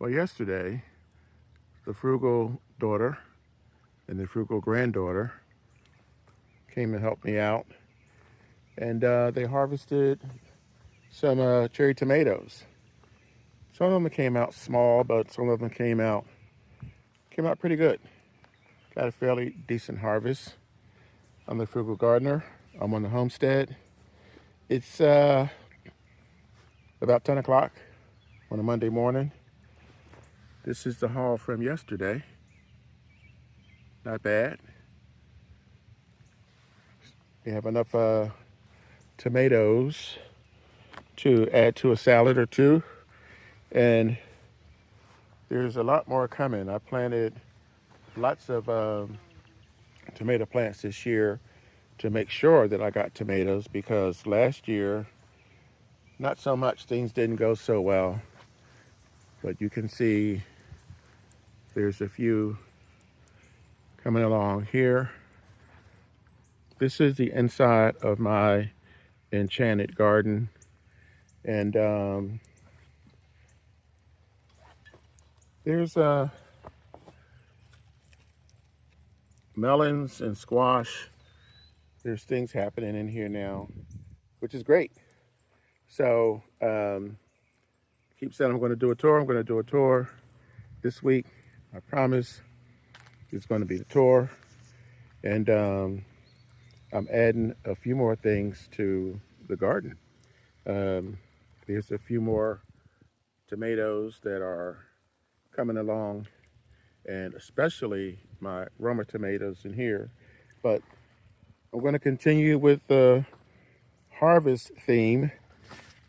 Well, yesterday, the frugal daughter and the frugal granddaughter came and helped me out, and they harvested some cherry tomatoes. Some of them came out small, but some of them came out pretty good. Got a fairly decent harvest. I'm the frugal gardener. I'm on the homestead. It's about 10 o'clock on a Monday morning. This is the haul from yesterday. Not bad. We have enough tomatoes to add to a salad or two, and there's a lot more coming. I planted lots of tomato plants this year to make sure that I got tomatoes, because last year, not so much, things didn't go so well. But you can see there's a few coming along here. This is the inside of my enchanted garden, and there's melons and squash. There's things happening in here now, which is great. So keep saying I'm going to do a tour. I'm going to do a tour this week. I promise it's going to be the tour. And I'm adding a few more things to the garden. There's a few more tomatoes that are coming along, and especially my Roma tomatoes in here. But I'm going to continue with the harvest theme.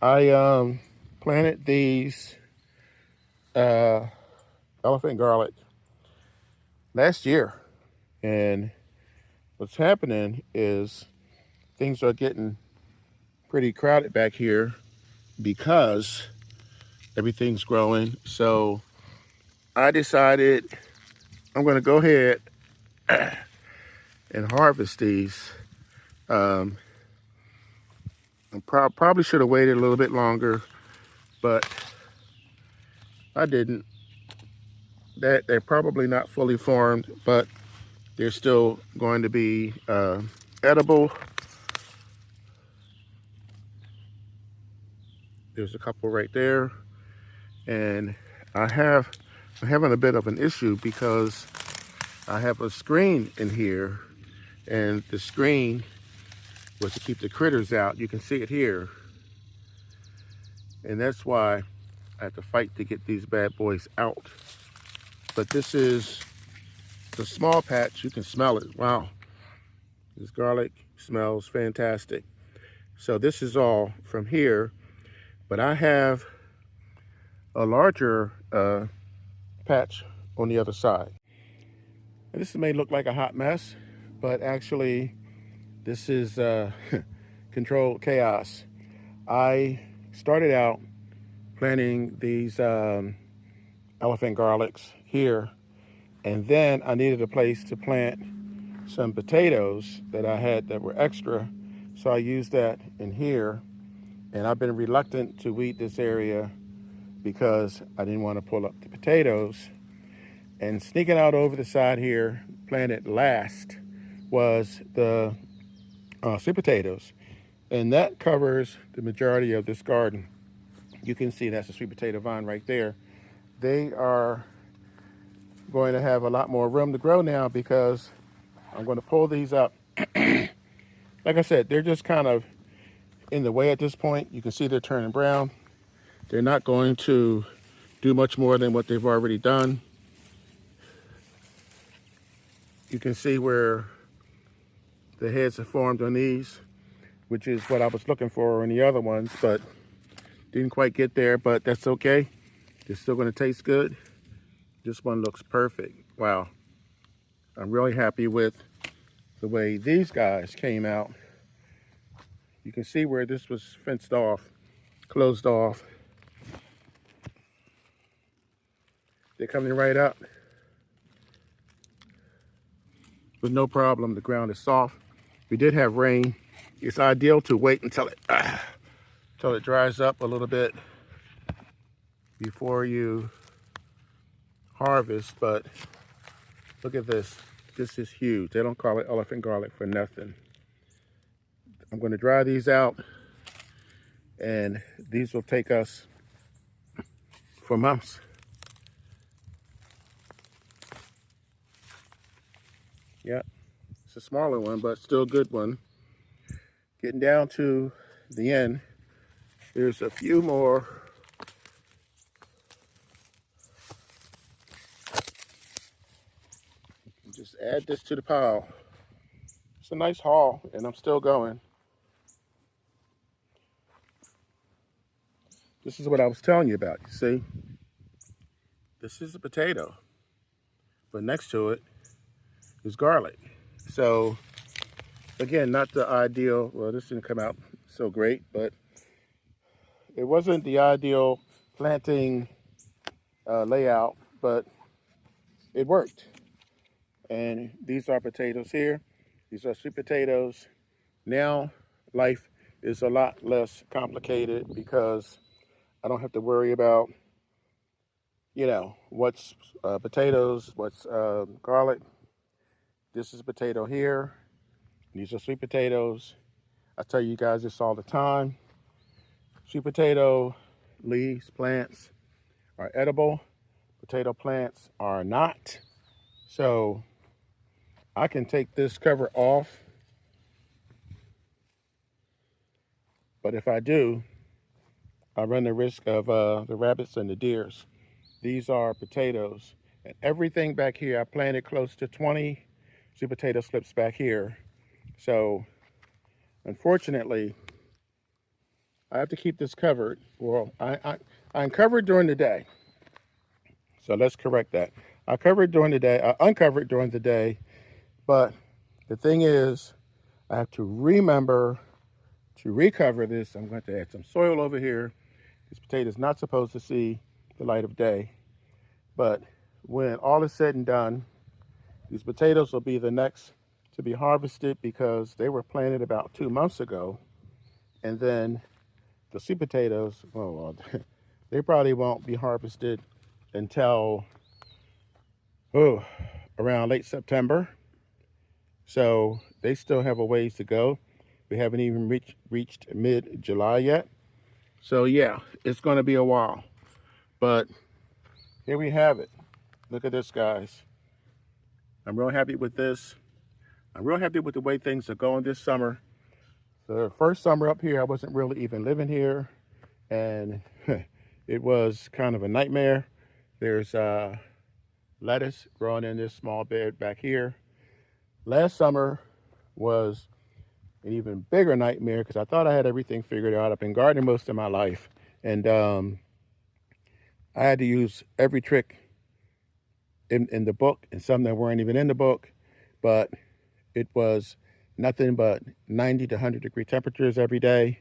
I planted these elephant garlic last year, and what's happening is things are getting pretty crowded back here because everything's growing. So I decided I'm going to go ahead and harvest these. I probably should have waited a little bit longer, but I didn't. They're probably not fully formed, but they're still going to be edible. There's a couple right there, and I'm having a bit of an issue because I have a screen in here, and the screen was to keep the critters out. You can see it here, and that's why I have to fight to get these bad boys out. But this is the small patch. You can smell it. Wow, this garlic smells fantastic. So this is all from here, but I have a larger patch on the other side. And this may look like a hot mess, but actually this is controlled chaos. I started out planting these elephant garlics here, and then I needed a place to plant some potatoes that I had that were extra, so I used that in here. And I've been reluctant to weed this area because I didn't want to pull up the potatoes. And sneaking out over the side here, planted last, was the sweet potatoes. And that covers the majority of this garden. You can see that's a sweet potato vine right there. They are going to have a lot more room to grow now because I'm going to pull these up. Like I said, they're just kind of in the way at this point. You can see they're turning brown. They're not going to do much more than what they've already done. You can see where the heads have formed on these, which is what I was looking for in the other ones, but didn't quite get there, but that's okay. They're still going to taste good. This one looks perfect. Wow. I'm really happy with the way these guys came out. You can see where this was fenced off, closed off. They're coming right up with no problem. The ground is soft. We did have rain. It's ideal to wait until it dries up a little bit before you harvest, but look at this. This is huge. They don't call it elephant garlic for nothing. I'm going to dry these out, and these will take us for months. Yeah, it's a smaller one, but still a good one. Getting down to the end, there's a few more. Just add this to the pile. It's a nice haul, and I'm still going. This is what I was telling you about, you see? This is a potato, but next to it is garlic. So, again, not the ideal, well, this didn't come out so great, but it wasn't the ideal planting layout, but it worked. And these are potatoes here. These are sweet potatoes. Now, life is a lot less complicated because I don't have to worry about, you know, what's potatoes, what's garlic. This is a potato here. These are sweet potatoes. I tell you guys this all the time. Sweet potato leaves, plants are edible. Potato plants are not. So I can take this cover off. But if I do, I run the risk of the rabbits and the deers. These are potatoes. And everything back here, I planted close to 20 sweet potato slips back here. So unfortunately, I have to keep this covered. Well, I'm covered during the day. So let's correct that. I covered during the day, I uncovered during the day, but the thing is, I have to remember to recover this. I'm going to add some soil over here. This potato is not supposed to see the light of day, but when all is said and done, these potatoes will be the next to be harvested because they were planted about 2 months ago. And then the sweet potatoes, well, they probably won't be harvested until around late September. So they still have a ways to go. We haven't even reached mid-July yet. So yeah, it's going to be a while. But here we have it. Look at this, guys. I'm real happy with this. I'm real happy with the way things are going this summer. The first summer up here, I wasn't really even living here. And it was kind of a nightmare. There's lettuce growing in this small bed back here. Last summer was an even bigger nightmare because I thought I had everything figured out. I've been gardening most of my life. And I had to use every trick in the book and some that weren't even in the book. But it was nothing but 90 to 100 degree temperatures every day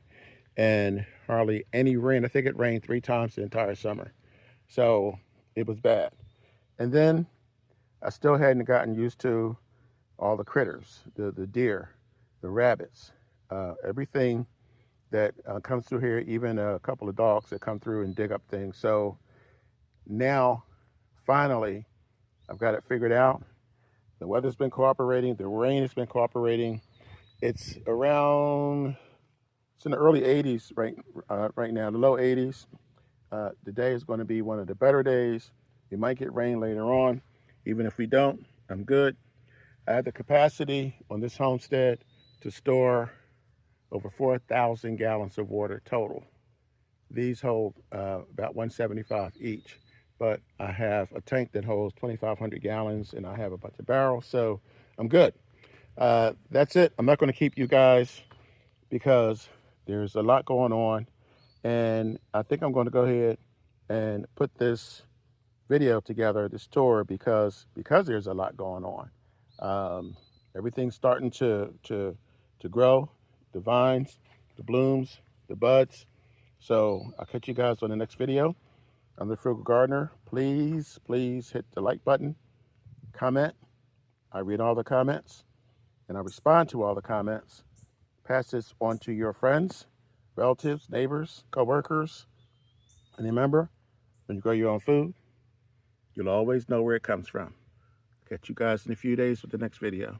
and hardly any rain. I think it rained 3 times the entire summer. So it was bad. And then I still hadn't gotten used to all the critters, the deer, the rabbits, everything that comes through here, even a couple of dogs that come through and dig up things. So now, finally, I've got it figured out. The weather's been cooperating. The rain has been cooperating. It's around, it's in the early 80s right now, the low 80s. The day is going to be one of the better days. We might get rain later on. Even if we don't, I'm good. I have the capacity on this homestead to store over 4,000 gallons of water total. These hold about 175 each, but I have a tank that holds 2,500 gallons and I have a bunch of barrels, so I'm good. That's it. I'm not going to keep you guys because there's a lot going on, and I think I'm going to go ahead and put this video together, this tour, because there's a lot going on. Everything's starting to grow, the vines, the blooms, the buds. So I'll catch you guys on the next video. I'm the Frugal Gardener. Please hit the like button, comment. I read all the comments and I respond to all the comments. Pass this on to your friends, relatives, neighbors, co-workers. And remember, when you grow your own food, You'll always know where it comes from. Catch you guys in a few days with the next video.